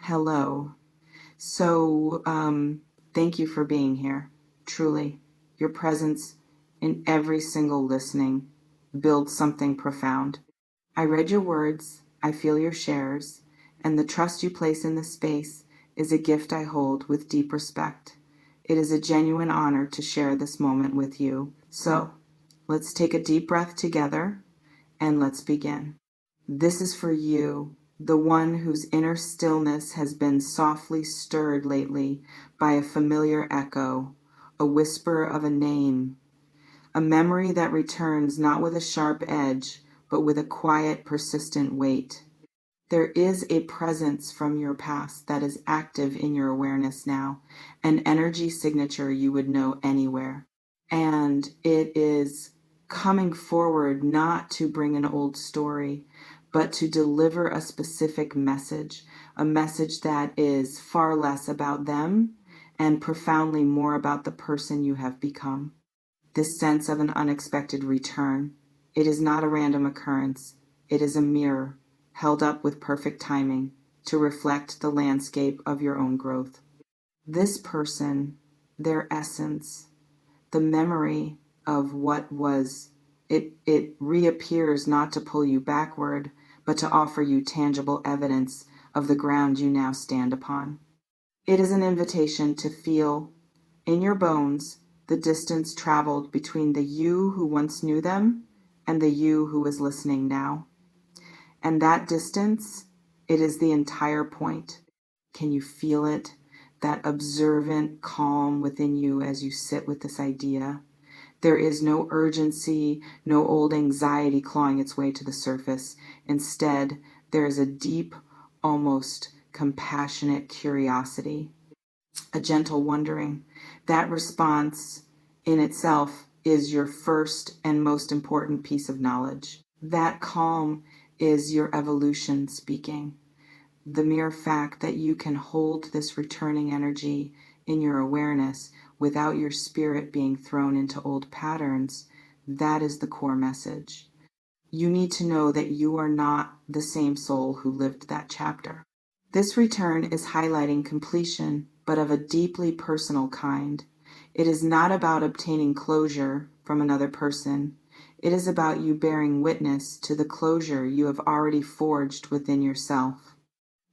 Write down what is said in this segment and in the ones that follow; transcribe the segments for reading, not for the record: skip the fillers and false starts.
Hello. Thank you for being here. Truly, your presence in every single listening builds something profound. I read your words, I feel your shares, and the trust you place in this space is a gift I hold with deep respect. It is a genuine honor to share this moment with you. So, let's take a deep breath together and let's begin. This is for you, the one whose inner stillness has been softly stirred lately by a familiar echo, a whisper of a name, a memory that returns not with a sharp edge, but with a quiet, persistent weight. There is a presence from your past that is active in your awareness now, an energy signature you would know anywhere. And it is coming forward not to bring an old story, but to deliver a specific message, a message that is far less about them and profoundly more about the person you have become. This sense of an unexpected return, it is not a random occurrence, it is a mirror held up with perfect timing to reflect the landscape of your own growth. This person, their essence, the memory of what was, it reappears not to pull you backward, but to offer you tangible evidence of the ground you now stand upon. It is an invitation to feel in your bones the distance traveled between the you who once knew them and the you who is listening now. And that distance, it is the entire point. Can you feel it? That observant calm within you as you sit with this idea. There is no urgency, no old anxiety clawing its way to the surface. Instead, there is a deep, almost compassionate curiosity, a gentle wondering. That response in itself is your first and most important piece of knowledge. That calm is your evolution speaking. The mere fact that you can hold this returning energy in your awareness without your spirit being thrown into old patterns, that is the core message. You need to know that you are not the same soul who lived that chapter. This return is highlighting completion, but of a deeply personal kind. It is not about obtaining closure from another person. It is about you bearing witness to the closure you have already forged within yourself.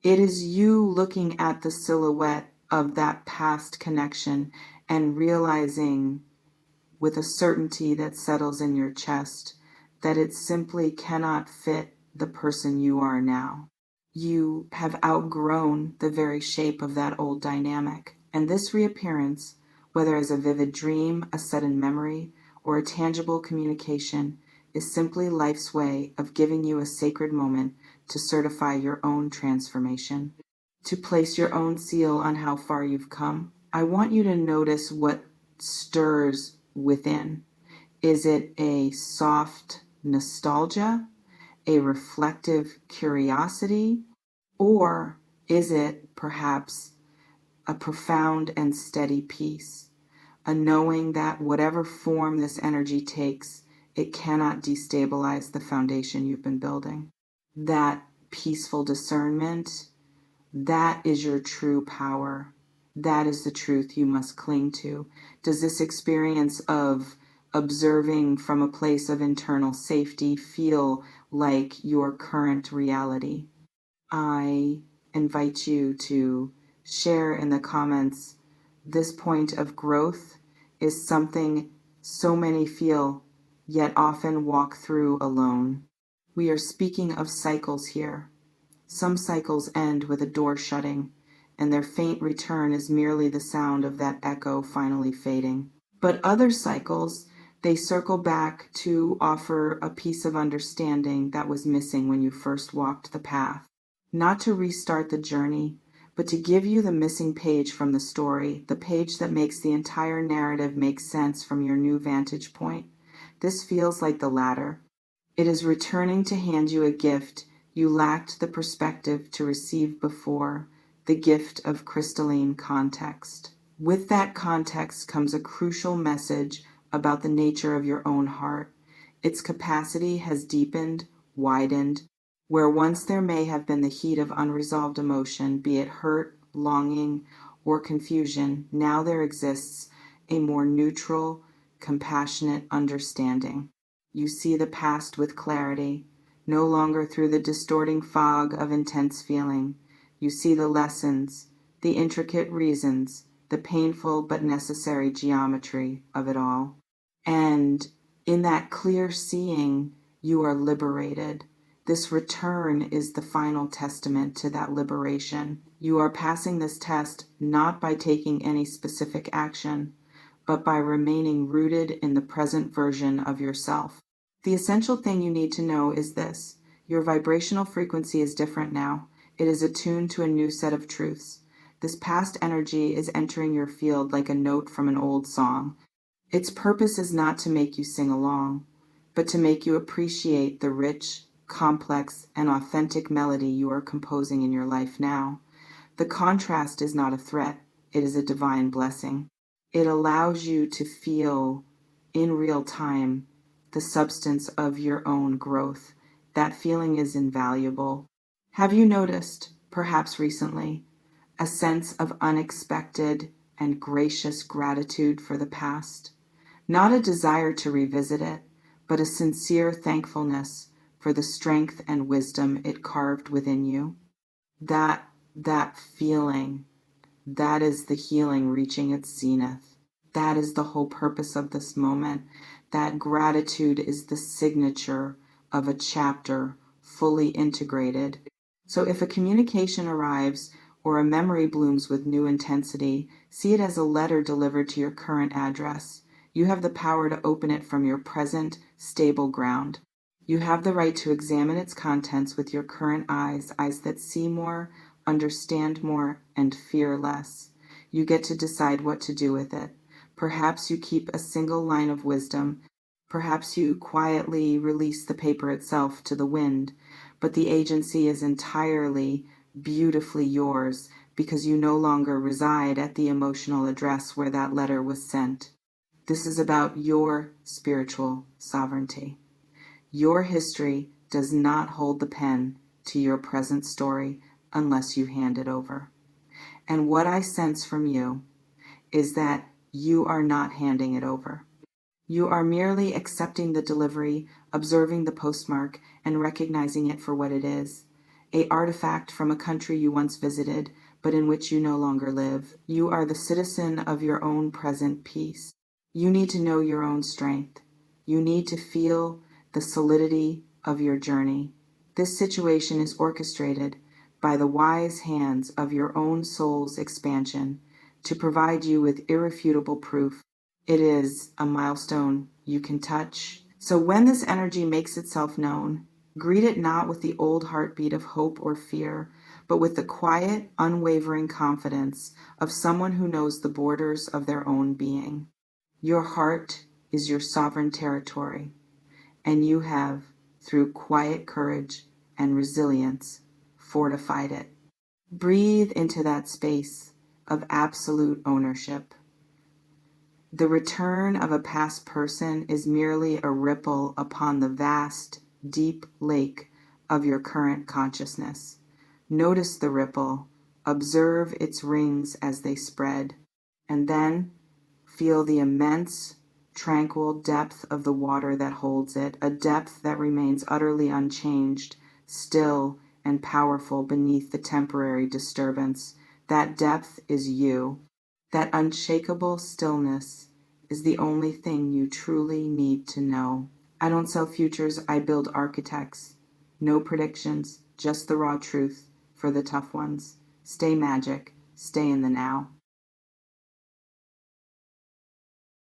It is you looking at the silhouette of that past connection and realizing with a certainty that settles in your chest that it simply cannot fit the person you are now. You have outgrown the very shape of that old dynamic, and this reappearance, whether as a vivid dream, a sudden memory, or a tangible communication, is simply life's way of giving you a sacred moment to certify your own transformation, to place your own seal on how far you've come. I want you to notice what stirs within. Is it a soft nostalgia, a reflective curiosity, or is it perhaps a profound and steady peace, a knowing that whatever form this energy takes, it cannot destabilize the foundation you've been building? That peaceful discernment, that is your true power. That is the truth you must cling to. Does this experience of observing from a place of internal safety feel like your current reality? I invite you to share in the comments. This point of growth is something so many feel, yet often walk through alone. We are speaking of cycles here. Some cycles end with a door shutting, and their faint return is merely the sound of that echo finally fading. But other cycles, they circle back to offer a piece of understanding that was missing when you first walked the path. Not to restart the journey, but to give you the missing page from the story, the page that makes the entire narrative make sense from your new vantage point. This feels like the latter. It is returning to hand you a gift you lacked the perspective to receive before, the gift of crystalline context. With that context comes a crucial message about the nature of your own heart. Its capacity has deepened, widened, Where once there may have been the heat of unresolved emotion, be it hurt, longing, or confusion, now there exists a more neutral, compassionate understanding. You see the past with clarity, no longer through the distorting fog of intense feeling. You see the lessons, the intricate reasons, the painful but necessary geometry of it all. And in that clear seeing, you are liberated. This return is the final testament to that liberation. You are passing this test not by taking any specific action, but by remaining rooted in the present version of yourself. The essential thing you need to know is this: your vibrational frequency is different now. It is attuned to a new set of truths. This past energy is entering your field like a note from an old song. Its purpose is not to make you sing along, but to make you appreciate the rich, complex, and authentic melody you are composing in your life now. The contrast is not a threat, it is a divine blessing. It allows you to feel in real time the substance of your own growth. That feeling is invaluable. Have you noticed, perhaps recently, a sense of unexpected and gracious gratitude for the past? Not a desire to revisit it, but a sincere thankfulness for the strength and wisdom it carved within you. That feeling, that is the healing reaching its zenith. That is the whole purpose of this moment. That gratitude is the signature of a chapter fully integrated. So if a communication arrives or a memory blooms with new intensity, see it as a letter delivered to your current address. You have the power to open it from your present, stable ground. You have the right to examine its contents with your current eyes that see more, understand more, and fear less. You get to decide what to do with it. Perhaps you keep a single line of wisdom. Perhaps you quietly release the paper itself to the wind. But the agency is entirely, beautifully yours because you no longer reside at the emotional address where that letter was sent. This is about your spiritual sovereignty. Your history does not hold the pen to your present story unless you hand it over. And what I sense from you is that you are not handing it over. You are merely accepting the delivery, observing the postmark, and recognizing it for what it is, an artifact from a country you once visited, but in which you no longer live. You are the citizen of your own present peace. You need to know your own strength. You need to feel the solidity of your journey. This situation is orchestrated by the wise hands of your own soul's expansion to provide you with irrefutable proof. It is a milestone you can touch. So when this energy makes itself known, greet it not with the old heartbeat of hope or fear, but with the quiet, unwavering confidence of someone who knows the borders of their own being. Your heart is your sovereign territory, and you have, through quiet courage and resilience, fortified it. Breathe into that space of absolute ownership. The return of a past person is merely a ripple upon the vast, deep lake of your current consciousness. Notice the ripple, observe its rings as they spread, and then feel the immense, tranquil depth of the water that holds it, a depth that remains utterly unchanged, still and powerful beneath the temporary disturbance. That depth is you. That unshakable stillness is the only thing you truly need to know. I don't sell futures, I build architects. No predictions, just the raw truth for the tough ones. Stay magic, stay in the now.